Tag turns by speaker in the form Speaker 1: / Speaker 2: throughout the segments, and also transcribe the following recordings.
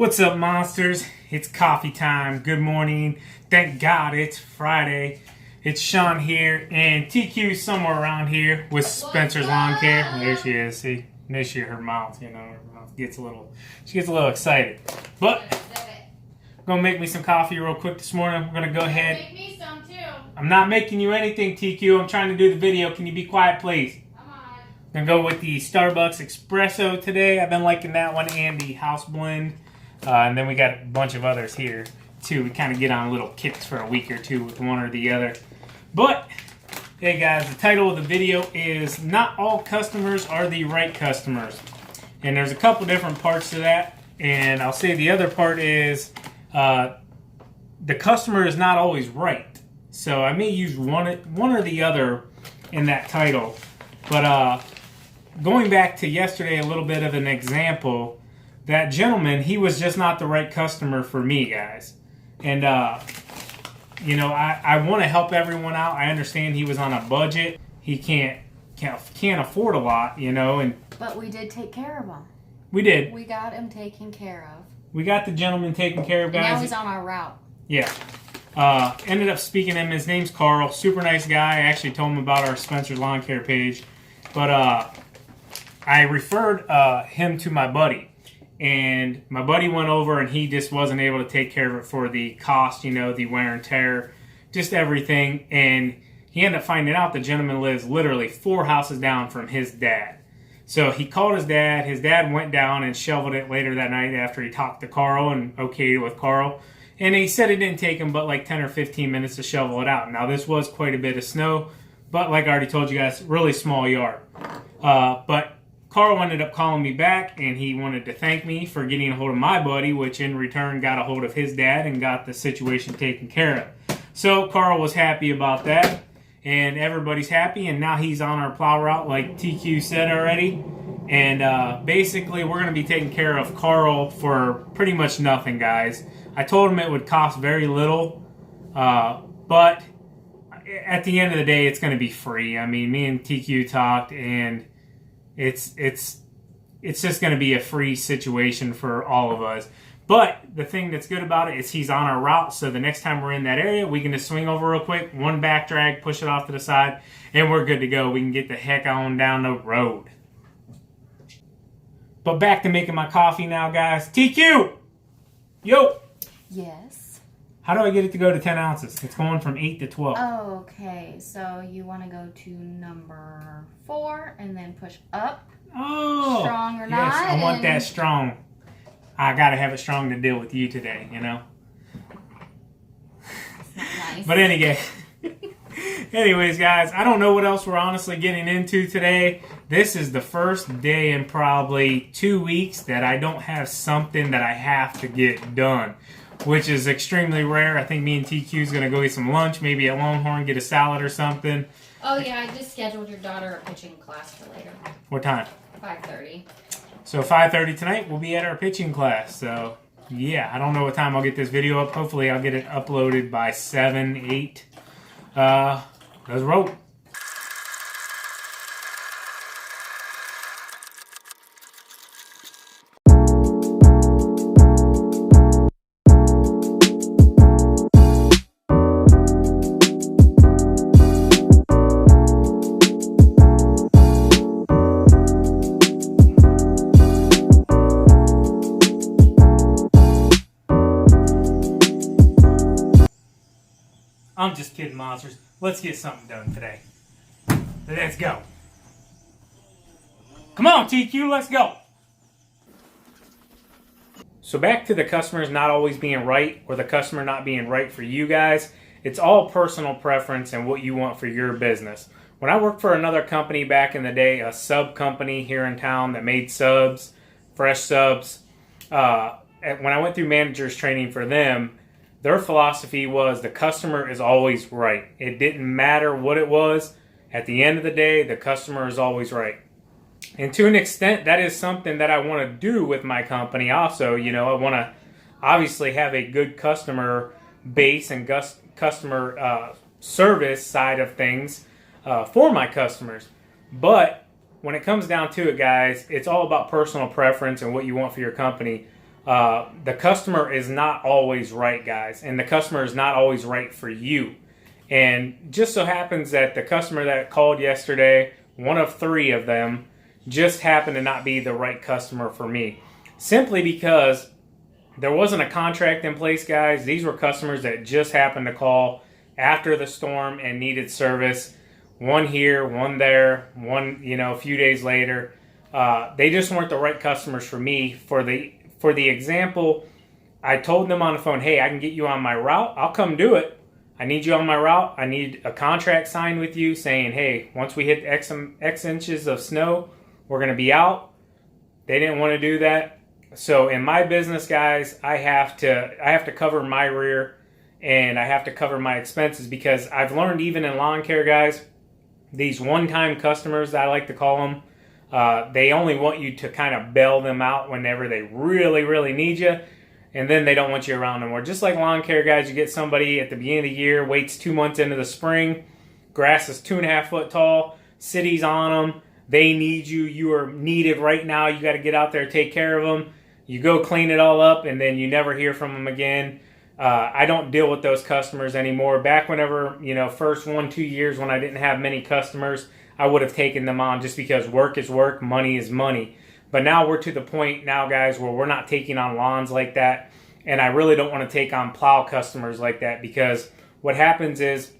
Speaker 1: What's up, monsters? It's coffee time. Good morning. Thank God it's Friday. It's Sean here, and TQ somewhere around here with Spencer's Lawn Care. There she is. See, this year her mouth, her mouth gets a little excited. But I'm gonna make me some coffee real quick this morning. We're gonna go ahead.
Speaker 2: Make me some too.
Speaker 1: I'm not making you anything, TQ. I'm trying to do the video. Can you be quiet, please?
Speaker 2: Come on.
Speaker 1: I'm gonna go with the Starbucks Espresso today. I've been liking that one, and the House Blend. And then we got a bunch of others here, too. We kind of get on little kicks for a week or two with one or the other. But, hey guys, the title of the video is Not All Customers Are the Right Customers. And there's a couple different parts to that. And I'll say the other part is the customer is not always right. So I may use one or the other in that title. But going back to yesterday, a little bit of an example. That gentleman, he was just not the right customer for me, guys. And, I want to help everyone out. I understand he was on a budget. He can't afford a lot, and...
Speaker 2: But we did take care of him.
Speaker 1: We did.
Speaker 2: We got him taken care of.
Speaker 1: We got the gentleman taken care of, guys.
Speaker 2: And now he's on our route.
Speaker 1: Yeah. Ended up speaking to him. His name's Carl. Super nice guy. I actually told him about our Spencer's Lawn Care page. But I referred him to my buddy. And my buddy went over and he just wasn't able to take care of it for the cost, the wear and tear, just everything. And he ended up finding out the gentleman lives literally 4 houses down from his dad. So he called his dad. His dad went down and shoveled it later that night after he talked to Carl and okayed it with Carl. And he said it didn't take him but like 10 or 15 minutes to shovel it out. Now this was quite a bit of snow, but like I already told you guys, really small yard. But Carl ended up calling me back, and he wanted to thank me for getting a hold of my buddy, which in return got a hold of his dad and got the situation taken care of. So Carl was happy about that, and everybody's happy, and now he's on our plow route like TQ said already. And basically, we're going to be taking care of Carl for pretty much nothing, guys. I told him it would cost very little, but at the end of the day, it's going to be free. I mean, me and TQ talked, and it's just going to be a free situation for all of us. But the thing that's good about it is he's on our route, so the next time we're in that area, we can just swing over real quick, one back drag, push it off to the side, and we're good to go. We can get the heck on down the road. But back to making my coffee now, guys. TQ! Yo!
Speaker 2: Yes.
Speaker 1: How do I get it to go to 10 ounces? It's going from 8 to 12.
Speaker 2: Okay, so you want to go to number 4 and then push up.
Speaker 1: Oh!
Speaker 2: Strong or
Speaker 1: yes,
Speaker 2: not.
Speaker 1: I want that strong. I gotta have it strong to deal with you today,
Speaker 2: It's not nice.
Speaker 1: But anyways, guys, I don't know what else we're honestly getting into today. This is the first day in probably 2 weeks that I don't have something that I have to get done, which is extremely rare. I think me and TQ is going to go eat some lunch, maybe at Longhorn, get a salad or something.
Speaker 3: Oh, yeah, I just scheduled your daughter a pitching class for later.
Speaker 1: What time?
Speaker 3: 5:30.
Speaker 1: So 5:30 tonight, we'll be at our pitching class. So, yeah, I don't know what time I'll get this video up. Hopefully, I'll get it uploaded by 7, 8. Let's roll. I'm just kidding, monsters. Let's get something done today. Let's go. Come on, TQ, let's go. So back to the customers not always being right, or the customer not being right for you guys. It's all personal preference and what you want for your business. When I worked for another company back in the day, a sub company here in town that made subs, fresh subs, when I went through manager's training for them, their philosophy was the customer is always right. It didn't matter what it was. At the end of the day, the customer is always right. And to an extent, that is something that I want to do with my company also. I want to obviously have a good customer base and customer service side of things for my customers. But when it comes down to it, guys, it's all about personal preference and what you want for your company. the customer is not always right, guys, and the customer is not always right for you. And just so happens that the customer that called yesterday, one of 3 of them, just happened to not be the right customer for me. Simply because there wasn't a contract in place, guys. These were customers that just happened to call after the storm and needed service. One here, one there, one, a few days later. They just weren't the right customers for me. For the example, I told them on the phone, hey, I can get you on my route. I'll come do it. I need you on my route. I need a contract signed with you saying, hey, once we hit X inches of snow, we're going to be out. They didn't want to do that. So in my business, guys, I have to cover my rear, and I have to cover my expenses, because I've learned, even in lawn care, guys, these one-time customers, I like to call them, they only want you to kind of bail them out whenever they really, really need you. And then they don't want you around anymore. Just like lawn care, guys, you get somebody at the beginning of the year, waits 2 months into the spring, grass is 2.5 foot tall, city's on them, they need you, you are needed right now, you got to get out there, take care of them. You go clean it all up, and then you never hear from them again. I don't deal with those customers anymore. Back whenever, first 1-2 years when I didn't have many customers, I would have taken them on just because work is work, money is money. But now we're to the point now, guys, where we're not taking on lawns like that. And I really don't want to take on plow customers like that, because what happens is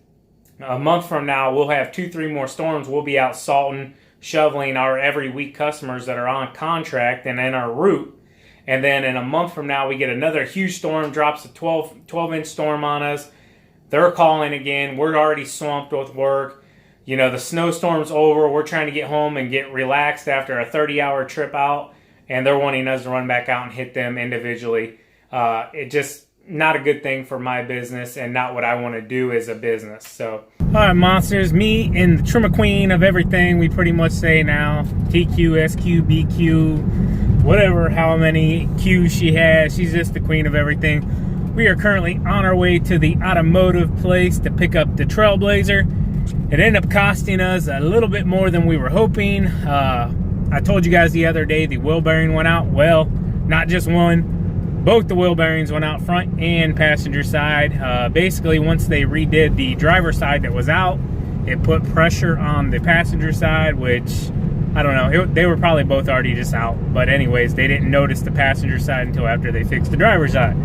Speaker 1: a month from now, we'll have 2-3 more storms. We'll be out salting, shoveling our every week customers that are on contract and in our route. And then in a month from now, we get another huge storm, drops a 12-inch storm on us. They're calling again. We're already swamped with work. The snowstorm's over. We're trying to get home and get relaxed after a 30-hour trip out, and they're wanting us to run back out and hit them individually. It just not a good thing for my business, and not what I want to do as a business. So, all right, monsters, me and the trimmer queen of everything, we pretty much say now, TQ, SQ, BQ, whatever, how many Q's she has. She's just the queen of everything. We are currently on our way to the automotive place to pick up the Trailblazer. It ended up costing us a little bit more than we were hoping. I told you guys the other day the wheel bearing went out. Well, not just one. Both the wheel bearings went out, front and passenger side. Basically, once they redid the driver's side that was out, it put pressure on the passenger side, which, I don't know, they were probably both already just out. But anyways, they didn't notice the passenger side until after they fixed the driver's side.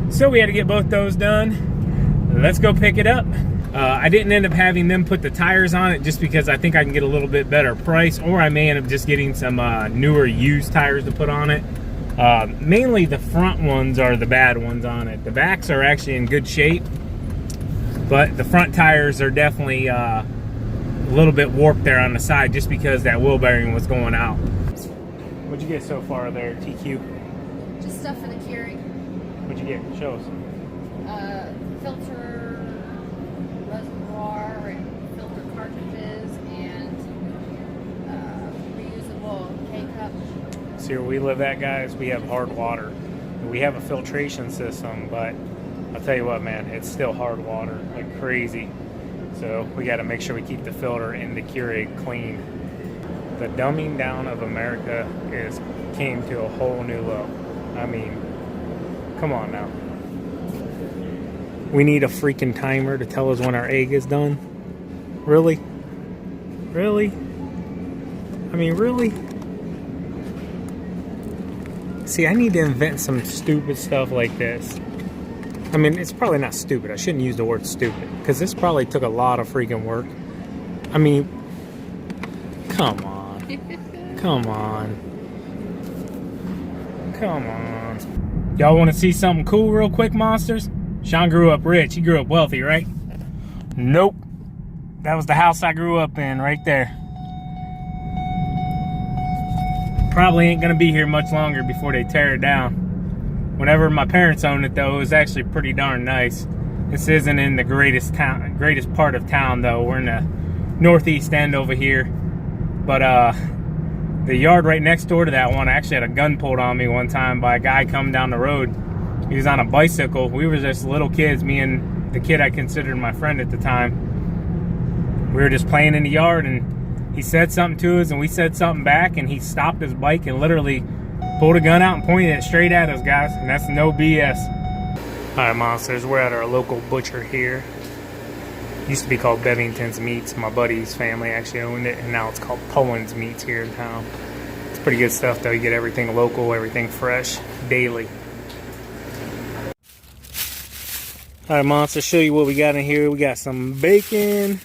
Speaker 1: So we had to get both those done. Let's go pick it up. I didn't end up having them put the tires on it just because I think I can get a little bit better price, or I may end up just getting some newer used tires to put on it. Mainly the front ones are the bad ones on it. The backs are actually in good shape, but the front tires are definitely a little bit warped there on the side just because that wheel bearing was going out. What'd you get so far there, TQ?
Speaker 2: Just stuff for the Keurig.
Speaker 1: What'd you get? Show us.
Speaker 2: Filter, reservoir, and filter cartridges, and reusable K-cup.
Speaker 1: See where we live at, guys? We have hard water. We have a filtration system, but I'll tell you what, man, it's still hard water like crazy. So we got to make sure we keep the filter in the Keurig clean. The dumbing down of America came to a whole new low. I mean, come on now. We need a freaking timer to tell us when our egg is done. Really? Really? I mean, really? See, I need to invent some stupid stuff like this. I mean, it's probably not stupid. I shouldn't use the word stupid, because this probably took a lot of freaking work. I mean, come on. Come on. Come on. Y'all want to see something cool real quick, monsters? Sean grew up rich. He grew up wealthy, right? Nope. That was the house I grew up in right there. Probably ain't gonna be here much longer before they tear it down. Whenever my parents owned it, though, it was actually pretty darn nice. This isn't in the greatest part of town, though. We're in the northeast end over here. But the yard right next door to that one, I actually had a gun pulled on me one time by a guy coming down the road. He was on a bicycle. We were just little kids, me and the kid I considered my friend at the time. We were just playing in the yard, and he said something to us, and we said something back, and he stopped his bike and literally Pulled a gun out and pointed it straight at us, guys, and that's no BS. Alright, monsters, we're at our local butcher here. Used to be called Bevington's Meats. My buddy's family actually owned it, and now it's called Poland's Meats here in town. It's pretty good stuff, though. You get everything local, everything fresh, daily. Alright, monsters, show you what we got in here. We got some bacon.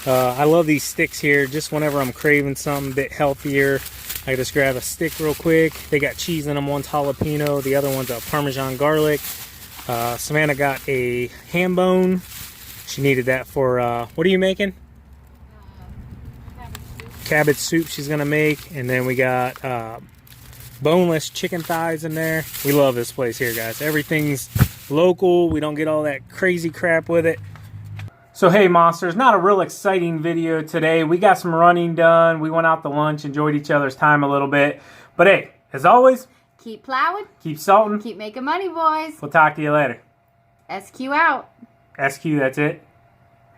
Speaker 1: I love these sticks here. Just whenever I'm craving something a bit healthier, I just grab a stick real quick. They got cheese in them. One's jalapeno, the other one's a Parmesan garlic. Savannah got a ham bone. She needed that for, what are you making? Cabbage soup she's gonna make. And then we got boneless chicken thighs in there. We love this place here, guys. Everything's local. We don't get all that crazy crap with it. So hey, monsters, not a real exciting video today. We got some running done. We went out to lunch, enjoyed each other's time a little bit. But hey, as always,
Speaker 2: Keep plowing.
Speaker 1: keep salting.
Speaker 2: Keep making money, boys.
Speaker 1: We'll talk to you later.
Speaker 2: SQ out.
Speaker 1: SQ, that's it.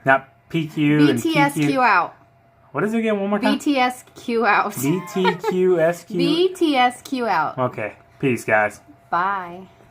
Speaker 1: Not PQ and
Speaker 2: BTSQ
Speaker 1: PQ.
Speaker 2: out.
Speaker 1: What is it again? One more time.
Speaker 2: BTSQ out.
Speaker 1: BTQSQ.
Speaker 2: BTSQ out.
Speaker 1: Okay. Peace, guys.
Speaker 2: Bye.